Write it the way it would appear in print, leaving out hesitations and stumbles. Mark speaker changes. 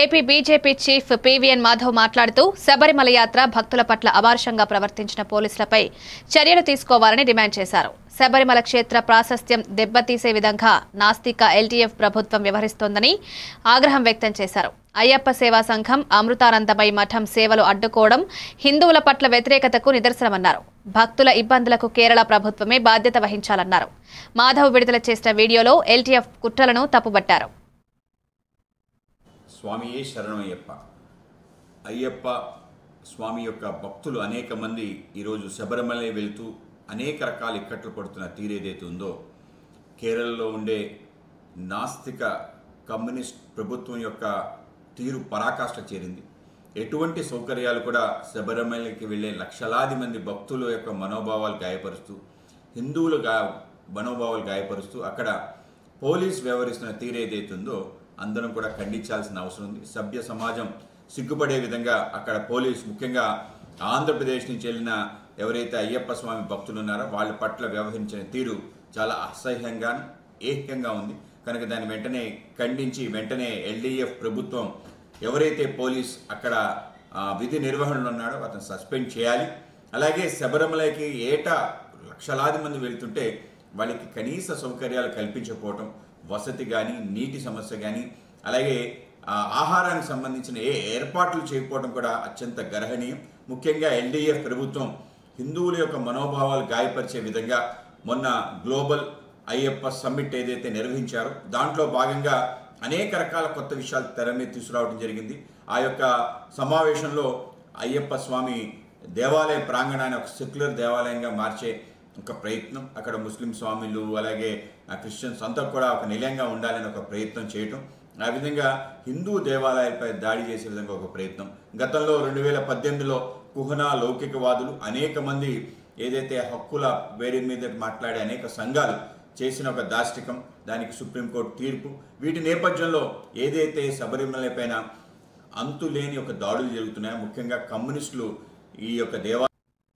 Speaker 1: AP BJP chief PVN Madhav మాట్లాడుతూ శబరిమల యాత్ర భక్తుల పట్ల అమానుషంగా ప్రవర్తించిన పోలీసులపై చర్యలు తీసుకోవాలని డిమాండ్ చేశారు. శబరిమల క్షేత్ర ప్రాశస్త్యం దెబ్బతీసే విధంగా నాస్తిక ఎల్టీఎఫ్ ప్రభుత్వం వ్యవహరిస్తోందని ఆగ్రహం వ్యక్తం చేశారు. అయ్యప్ప సేవా సంఘం అమృతానందమయి మఠం సేవలు అడ్డుకోవడం హిందువుల పట్ల వ్యతిరేకతకు నిదర్శనమన్నారు. భక్తుల ఇబ్బందులకు కేరళ ప్రభుత్వమే బాధ్యత వహించాలన్నారు. మాధవ్ విడుదల చేసిన వీడియోలో ఎల్టీఎఫ్ కుట్రలను తప్పుబట్టారు.
Speaker 2: స్వామియే శరణమయ్యప్ప. అయ్యప్ప స్వామి యొక్క భక్తులు అనేక మంది ఈరోజు శబరిమల వెళ్తూ అనేక రకాల ఇక్కట్లు పడుతున్న తీరేదైతే ఉందో, కేరళలో ఉండే నాస్తిక కమ్యూనిస్ట్ ప్రభుత్వం యొక్క తీరు పరాకాష్ఠ చేరింది. ఎటువంటి సౌకర్యాలు కూడా శబరిమలకి వెళ్ళే లక్షలాది మంది భక్తుల యొక్క మనోభావాలు గాయపరుస్తూ, హిందువుల మనోభావాలు గాయపరుస్తూ అక్కడ పోలీస్ వ్యవహరిస్తున్న తీరేదైతే ఉందో అందరం కూడా ఖండించాల్సిన అవసరం ఉంది. సభ్య సమాజం సిగ్గుపడే విధంగా అక్కడ పోలీస్, ముఖ్యంగా ఆంధ్రప్రదేశ్ నుంచి వెళ్ళిన ఎవరైతే అయ్యప్ప స్వామి భక్తులు ఉన్నారో వాళ్ళ పట్ల వ్యవహరించిన తీరు చాలా అసహ్యంగా ఏకంగా ఉంది. కనుక దాన్ని వెంటనే ఖండించి వెంటనే ఎల్డీఎఫ్ ప్రభుత్వం ఎవరైతే పోలీస్ అక్కడ విధి నిర్వహణలో ఉన్నాడో అతను సస్పెండ్ చేయాలి. అలాగే శబరిమలకి ఏటా లక్షలాది మంది వెళ్తుంటే వాళ్ళకి కనీస సౌకర్యాలు కల్పించకపోవటం, వసతి కానీ, నీటి సమస్య కానీ, అలాగే ఆహారానికి సంబంధించిన ఏర్పాట్లు చేయకపోవడం కూడా అత్యంత గర్హనీయం. ముఖ్యంగా ఎల్డీఎఫ్ ప్రభుత్వం హిందువుల యొక్క మనోభావాలు గాయపరిచే విధంగా మొన్న గ్లోబల్ అయ్యప్ప సమ్మిట్ ఏదైతే నిర్వహించారో దాంట్లో భాగంగా అనేక రకాల కొత్త విషయాలు తెర మీద తీసుకురావడం జరిగింది. ఆ యొక్క సమావేశంలో అయ్యప్ప స్వామి దేవాలయ ప్రాంగణాన్ని ఒక సెక్యులర్ దేవాలయంగా మార్చే ఒక ప్రయత్నం, అక్కడ ముస్లిం స్వామిలు అలాగే క్రిస్టియన్స్ అంతా కూడా ఒక నిలయంగా ఉండాలని ఒక ప్రయత్నం చేయటం, ఆ విధంగా హిందూ దేవాలయాలపై దాడి చేసే విధంగా ఒక ప్రయత్నం. గతంలో 2018లో కుహనా లౌకికవాదులు అనేక మంది ఏదైతే హక్కుల వేరే మీద మాట్లాడే అనేక సంఘాలు చేసిన ఒక దాష్టికం, దానికి సుప్రీంకోర్టు తీర్పు, వీటి నేపథ్యంలో ఏదైతే శబరిమల పైన అంతులేని ఒక దాడులు జరుగుతున్నాయో, ముఖ్యంగా కమ్యూనిస్టులు ఈ యొక్క